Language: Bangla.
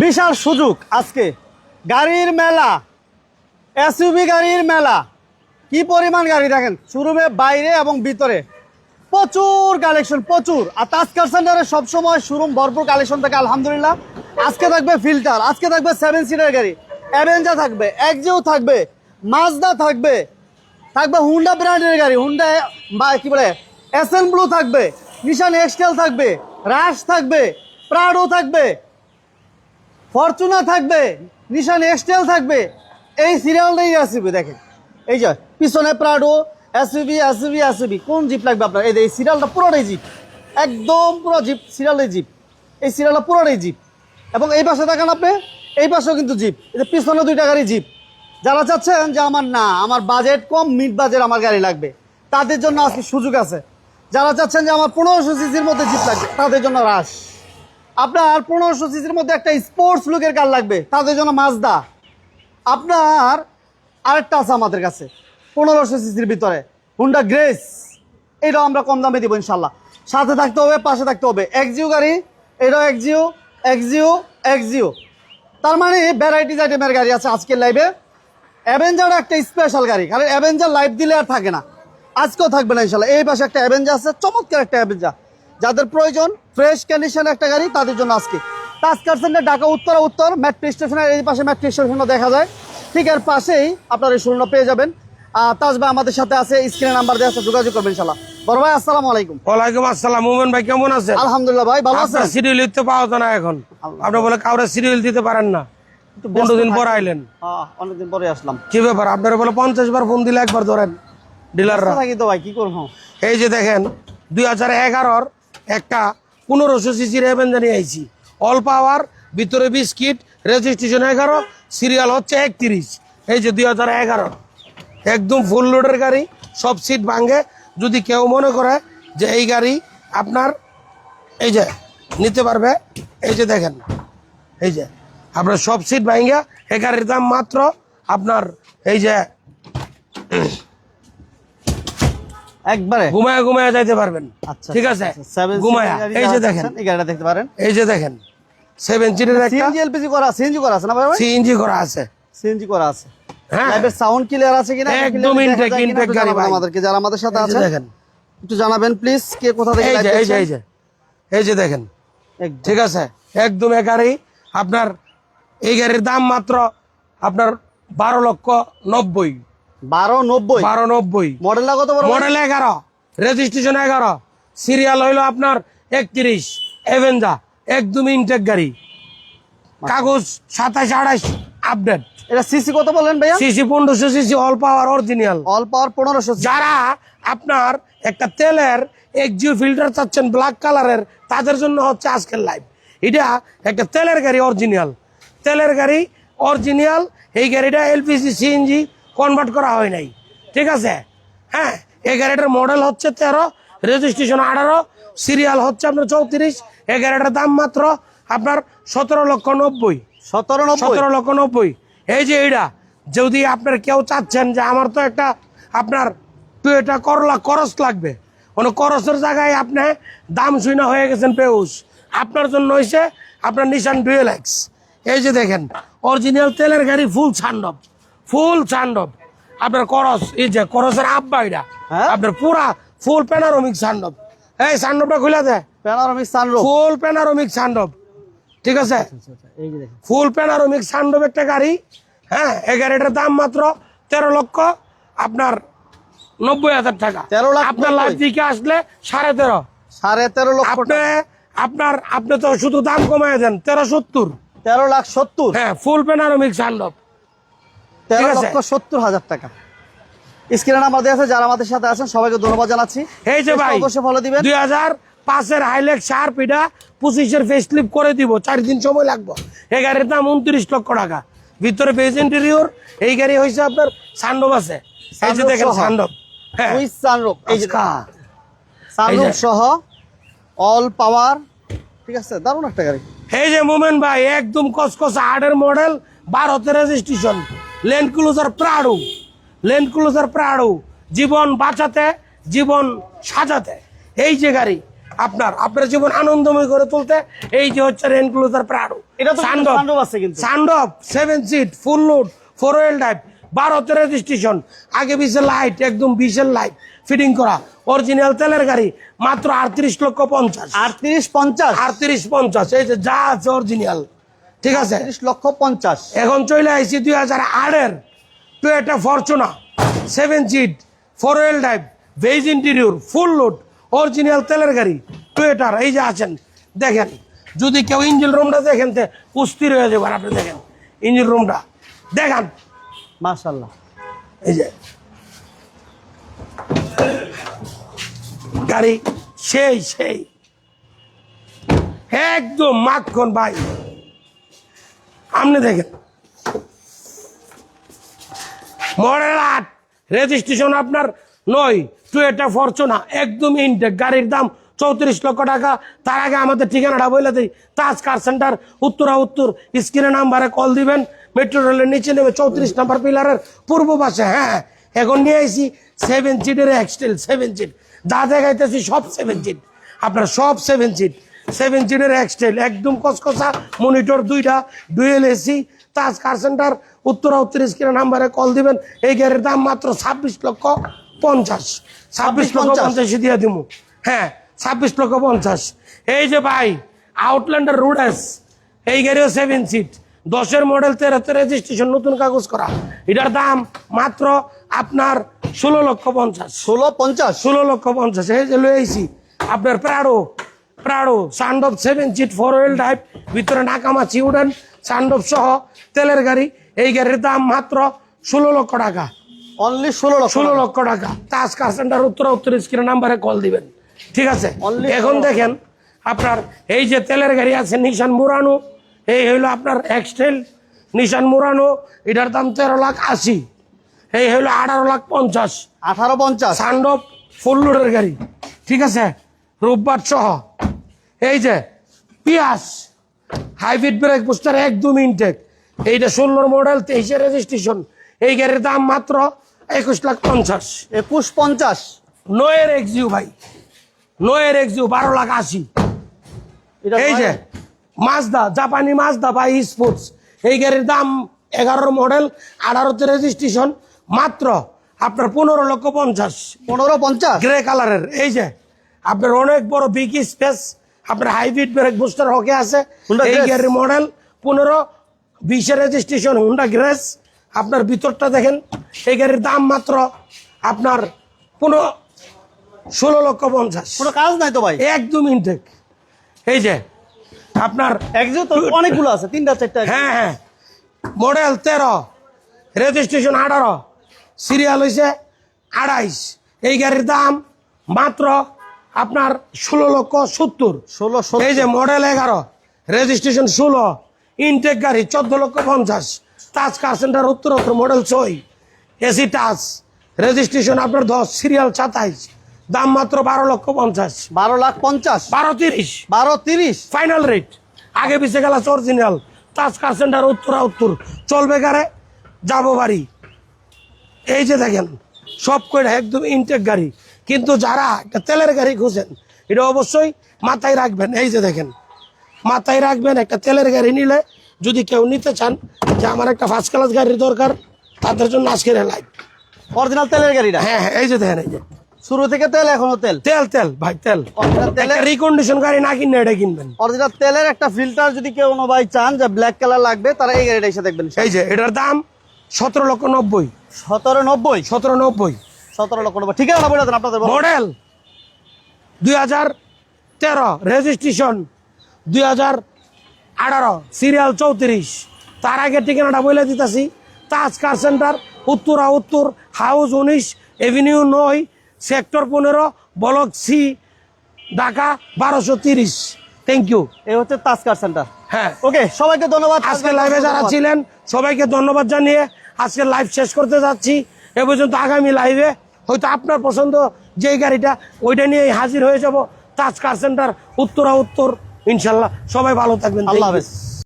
বিশাল সুযোগ আজকে গাড়ির মেলা, এসইউভি গাড়ির মেলা। কি পরিমাণ গাড়ি দেখেন, শোরুমে বাইরে এবং ভিতরে প্রচুর কালেকশন, প্রচুর। আর তাজকার সেন্টারে সবসময় শোরুম ভরপুর কালেকশন থাকে আলহামদুলিল্লাহ। আজকে থাকবে ফিল্টার, আজকে থাকবে 7 সিটার গাড়ি, অ্যাভেঞ্জার থাকবে, এক্সিও থাকবে, মাজদা থাকবে, থাকবে হুন্ডা ব্র্যান্ডের গাড়ি, হুন্ডা কি বলে এসএন ব্লু থাকবে, নিশান এক্সটেল থাকবে, রাশ থাকবে, প্রাডো থাকবে, ফরচুনা থাকবে, নিশান এক্সটেল থাকবে। এই সিরিয়ালটাই আসবে দেখেন, এই যে পিছনে প্রাডো, এসইউভি এসইউভি এসইউভি। কোন জিপ লাগবে আপনার? এই সিরিয়ালটা পুরোটাই জিপ, একদম পুরো জিপ, সিরিয়ালের জিপ। এই সিরিয়ালটা পুরোটাই জিপ। এবং এই পাশে দেখেন আপনি, এই পাশেও কিন্তু জিপ। এই যে পিছনে 2টা গাড়ি জিপ। যারা চাচ্ছেন যে আমার বাজেট কম, মিড বাজেট আমার গাড়ি লাগবে, তাদের জন্য আজকে সুযোগ আছে। যারা চাচ্ছেন যে আমার 1500 সিসির মধ্যে জিপ লাগবে, তাদের জন্য রাশ। আপনার 1500 সিসির মধ্যে একটা স্পোর্টস লুকের কার লাগবে, তাদের জন্য মাজদা। আপনার আরেকটা আছে আমাদের কাছে 1500 সিসির ভিতরে, হুন্ডা গ্রেস। এটাও আমরা কম দামে দিব ইনশাল্লাহ। সাথে থাকতে হবে, পাশে থাকতে হবে। এক্সিও গাড়ি, এটাও এক্সিও, এক্সিও, এক্সিও। তার মানে ভ্যারাইটিস আইটেমের গাড়ি আছে আজকের লাইভে। অ্যাভেঞ্জার একটা স্পেশাল গাড়ি, কারণ অ্যাভেঞ্জার লাইভ দিলে আর থাকে না, আজকেও থাকবে না ইনশাল্লাহ। এই পাশে একটা অ্যাভেঞ্জার আছে, চমৎকার একটা অ্যাভেঞ্জার। যাদের প্রয়োজন ফ্রেশ কন্ডিশন একটা গাড়ি, তাদের জন্য আজকে তাজকার সেন্টার, ঢাকা উত্তর মেট্রো স্টেশনের এই পাশে মেট্রো স্টেশনও দেখা যায়, ঠিক এর পাশেই আপনার এই শোরুমটা পেয়ে যাবেন। তাজ ভাই আমাদের সাথে আছে, স্ক্রিনে নাম্বার দেওয়া আছে, যোগাযোগ করবেন ইনশাল্লাহ। বড় ভাই আসসালামু আলাইকুম। ওয়ালাইকুম আসসালাম। মোমেন ভাই কেমন আছেন? আলহামদুলিল্লাহ ভাই, ভালো আছেন? সিরিয়াল দিতে পাওয়া যায় না এখন, আপনি বলে কাউরে সিরিয়াল দিতে পারেন না। 15 দিন পর আইলেন। অনেকদিন পরে আসলাম। কি ব্যাপার? আপনারা বলে 50 বার ফোন দিলে একবার ধরেন ডিলাররা। থাকি তো ভাই, কি করবো। এই যে দেখেন 2011-র একটা 1500 সিসির অ্যাভেঞ্জার নিয়ে আইছি, অল পাওয়ার, ভিতরে বিস্কিট, রেজিস্ট্রেশন 11, সিরিয়াল হচ্ছে 31। এই যে 2011 একদম ফুল লোডের গাড়ি, সব সিট ভাঙে। যদি কেউ মনে করে যে এই গাড়ি আপনার এই যে নিতে পারবে, এই যে দেখেন, এই যে আপনার সব সিট ভাঙে। এই গাড়ির দাম মাত্র আপনার এই যে একবারে ঘুমায় ঘুমায় যাইতে পারবেন। আচ্ছা, ঠিক আছে, seven ঘুমায়। seater এই যে গাড়ি দেখেন, এই গাড়িটা দেখতে পারেন। এই যে দেখেন 7 সিটের একটা সিএনজি এলপিজি করা, সিএনজি করা আছে না ভাই? সিএনজি করা আছে, সিএনজি করা আছে। হ্যাঁ, লাইভের সাউন্ড ক্লিয়ার আছে কিনা একদম ইনটেক গাড়ি ভাই। আমাদেরকে যারা আমাদের সাথে এই যে আছে দেখেন, একটু জানাবেন প্লিজ, কে কোথা থেকে এই লাইভ যে এই যে দেখছেন। এই যে এই যে দেখেন, একদম ঠিক আছে, একদম এই গাড়ি আপনার, এই গাড়ির দাম মাত্র আপনার 12,90,000। 1290 মডেলটা কত বড়? মডেল 11, রেজিস্ট্রেশন 11, সিরিয়াল হইলো আপনার 31, অ্যাভেঞ্জার, একদম ইনটেক গাড়ি, কাগজ 27-28 আপডেট। এটা সিসি কত বলেন ভাইয়া? সিসি 1500 সিসি, অল পাওয়ার অরিজিনাল। অল পাওয়ার 1500 সিসি। যারা আপনার একটা তেলের এক্সিও ফিল্টার চাচ্ছেন ব্ল্যাক কালারের, তাদের জন্য হচ্ছে আজকের লাইভ। এটা একটা তেলের গাড়ি, অরিজিনাল তেলের গাড়ি, অরিজিনাল। এই গাড়িটা এলপিজি সিএনজি কনভার্ট করা হয় নাই, ঠিক আছে। হ্যাঁ, এই গাড়িটার মডেল হচ্ছে 13, রেজিস্ট্রেশন 18, সিরিয়াল হচ্ছে আপনার 34। এই গাড়িটার দাম মাত্র আপনার 17,90,000। 17,90,000। এই যে এইটা যদি আপনার কেউ চাচ্ছেন যে আমার তো একটা আপনার টুয়োটা করলা করস লাগবে, কোনো করসের জায়গায় আপনি দাম শুনে হয়ে গেছেন পেউস, আপনার জন্য হয়েছে আপনার নিশান ডুয়েল এক্স। এই যে দেখেন অরিজিনাল তেলের গাড়ি, ফুল সানডপ আপনার করস, এই যে করসের আব্বা, এটা আপনার পুরা ফুল প্যানারোমিক সানডপ। এই সানডপটা খুলে দেয়, প্যানোরামিক সানরুফ, ফুল প্যানারোমিক সানডপ, ঠিক আছে। এই যে দেখেন ফুল প্যানারোমিক সানডপ একটা গাড়ি। হ্যাঁ, এই গাড়িটার দাম মাত্র 13,90,000 টাকা। 13,90,000 আপনার লাইভ দিকে আসলে 13.5। 13.5 লক্ষ আপনি তো শুধু দাম কমায় দেন 13,70। 13,70,000। হ্যাঁ, ফুল প্যানারোমিক সানডপ, 13,70,000 টাকা। স্ক্রিনে নাম্বার দেওয়া আছে, যারা আমাদের সাথে আছেন সবাইকে ধন্যবাদ জানাচ্ছি। এই যে ভাই অবশ্যই ফলো দিবেন। 2005-এর হাইলেক্স শার্প, এটা 25-এর ফেসলিফট করে দিব, 4 দিন সময় লাগবে। এই গাড়ির দাম 29 লক্ষ টাকা, ভিতরে বেজ ইন্টেরিয়র। এই গাড়ি হয়েছে আপনার সানডপ আছে, এই যে দেখেন সানডপ। হ্যাঁ, উইথ সানরুফ, এই যে সানরুফ সহ অল পাওয়ার, ঠিক আছে, দারুণ একটা গাড়ি। এই যে মোমেন ভাই একদম কসকস 8-এর মডেল, 12তে রেজিস্ট্রেশন, ল্যান্ড ক্রুজার প্রাডো, জীবন বাঁচাতে, জীবন সাজাতে। এই যে গাড়ি আপনার জীবন আনন্দময় করে তুলতে এই যে হচ্ছে রেন ক্লোজার প্রাডো। এটা তো সানরুফ আছে কিন্তু। Sunroof 7 seat full load 4 wheel drive 12তে রেজিস্ট্রেশন, আগে পিছে লাইট, একদম 20-এর লাইট ফিটিং করা, অরিজিনাল তেলের গাড়ি, মাত্র 38,50,000। 38,50,000। এই যে যা আছে অরিজিনাল, ঠিক আছে। 38,50,000। এখন চলে আইছি 2008-এর Toyota Fortuner 7 seat 4 wheel drive beige interior full load original তেলের গাড়ি টয়োটার। এই যে আছেন দেখেন, যদি কেউ ইঞ্জিন রুমটা দেখেন তে কুস্তির হয়ে যাবেন। আপনি দেখেন ইঞ্জিন রুমটা দেখান, মাশাআল্লাহ। এই যে গাড়ি সেই একদম মাখন ভাই। আপনি দেখেন মডেল 8, রেজিস্ট্রেশন আপনার 9, টয়োটা ফরচুনা একদম ইনটেক, গাড়ির দাম 34 লক্ষ টাকা। তার আগে আমাদের ঠিকানাটা বলে দিই, তাজ কার সেন্টার, উত্তরা উত্তর, স্ক্রিনে নাম্বারে কল দিবেন। মেট্রো রেলের নিচে নেমে 34 নম্বর পিলারের পূর্ব পাশে। হ্যাঁ, এখন নিয়ে আইছি 7 সিটের এক্সটেল 7 সিট, যা দেখাইতেছি সব 7 সিট, আপনার সব 7 সিট। 7 সিটের এক্সটেল একদম কসকসা, মনিটর 2টা, ডুয়েল এসি। তাজ কার সেন্টার, উত্তরা উত্তর, স্ক্রিনে নাম্বারে কল দিবেন। এই গাড়ির দাম মাত্র 26,50,000। 26,50,000 দিয়ে দিব। হ্যাঁ, 26,50,000। এই যে ভাই আউটল্যান্ডার রুডেস, এই গাড়িও 7 সিট, 10-এর মডেল, 13তে রেজিস্ট্রেশন, নতুন কাগজ করা। এটার দাম মাত্র আপনার 16,50,000। 16,50,000। এই যে লইছি আপনার Prado sunroof 7 seat 4 wheel drive, ভিতরে নাকামাছি উডেন সানরুফ সহ তেলের গাড়ি। এই গাড়ির দাম মাত্র 16 লক্ষ টাকা। অনলি 16 লক্ষ টাকা। তাজ কার সেন্টার, উত্তরা উত্তর, স্ক্রিনে নাম্বারে কল দিবেন, ঠিক আছে। Only এখন দেখেন আপনার এই যে তেলের গাড়ি আছে নিশান মুরানো, এই হইলো আপনার এক্সটেল নিশান মুরানো, এটার দাম 13,80,000। এই হইলো 18,50,000। 18,50,000। সানরুফ ফুল লোডের গাড়ি, ঠিক আছে, রূপবাট সহ। এই যে পিয়াস হাইব্রিড ব্রেক বুস্টার একদম ইনটেক, এইটা 16 মডেল, 23-এর রেজিস্ট্রেশন। এই গাড়ির দাম মাত্র 21,50,000। 21,50,000। নোয়ের এক্সিউ ভাই, নোয়ের এক্সিউ 12,80,000। এই যে মাজদা, জাপানি মাজদা ভাই স্পোর্টস, এই গাড়ির দাম 11 মডেল, 18তে রেজিস্ট্রেশন, মাত্র আপনার 15,50,000। 15,50,000। গ্রে কালারের। এই যে আপনার অনেক বড় বিগ স্পেস, আপনার হাইব্রিড ব্রেক বুস্টার হকে আছে। Honda এই Grace। গাড়ির মডেল 15-20-এর রেজিস্ট্রেশন, হুন্ডা গ্রেস। আপনার ভিতরটা দেখেন, এই গাড়ির দাম মাত্র আপনার 16,50,000। কোনো কাজ নাই তো ভাই। একদম ইনটেক। এই যে আপনার একজো তো অনেকগুলো আছে, 3টা 4টা। হ্যাঁ, মডেল 13, রেজিস্ট্রেশন 18, সিরিয়াল হয়েছে 28। এই গাড়ির দাম মাত্র আপনার 16,70,000। 16,70,000। এই যে মডেল 11, রেজিস্ট্রেশন 16, ইনটেক গাড়ি 14,50,000। তাজ কার সেন্টার, উত্তর মডেল 6, এসি টাচ, রেজিস্ট্রেশন আপনার 10, সিরিয়াল 27, দাম মাত্র 12,50,000। 12,50,000। 12,30,000 12,30,000। Final rate. আগে পিছিয়ে গেল অরিজিনাল। তাজ কার সেন্টার, উত্তরা উত্তর, চলবে গাড়ি, যাবো বাড়ি। এই যে দেখেন সব কয়টা একদম ইনটেক গাড়ি। কিন্তু যারা একটা তেলের গাড়ি খুঁজেন, এটা অবশ্যই মাথায় রাখবেন। এই যে দেখেন, মাথায় রাখবেন, একটা তেলের গাড়ি নিলে, যদি কেউ নিতে চান যে আমার একটা ফার্স্ট ক্লাস গাড়ির দরকার, তাদের জন্য আজকের লাইভ। অরিজিনাল তেলের গাড়িটা। হ্যাঁ, এই যে দেখেন, এই যে শুরু থেকে তেল, এখনো তেল। তেল ভাই, তেল। অরিজিনাল তেলের, রিকন্ডিশন গাড়ি না কিনলে এটা কিনবেন। অরিজিনাল তেলের একটা ফিল্টার যদি কেউ কোনো ভাই চান যে ব্ল্যাক কালার লাগবে, তারা এই গাড়িটা এসে দেখবেন। এই যে এটার দাম 17,90,000। 17,90,000। 17,90,000। 17,90,000। ঠিকানা বলে দেন আপনাদের। Model 2013, registration 2018, serial 34। তার আগে ঠিকানাটা বলে দিতেছি, তাজ কার সেন্টার, উত্তরা উত্তর, house 19, avenue 9, sector 15, block C, Dhaka 1230। Thank you. এই হচ্ছে তাজ কার সেন্টার। হ্যাঁ, ওকে, সবাইকে ধন্যবাদ। আজকে লাইভে যারা ছিলেন সবাইকে ধন্যবাদ জানিয়ে আজকে লাইভ শেষ করতে যাচ্ছি। এ পর্যন্ত আগামী লাইভে হয়তো আপনার পছন্দ যে গাড়িটা, ওইটা নিয়ে হাজির হয়ে যাব। তাজ কার সেন্টার, উত্তরা উত্তর, ইনশাল্লাহ। সবাই ভালো থাকবেন। আল্লাহ হাফেজ।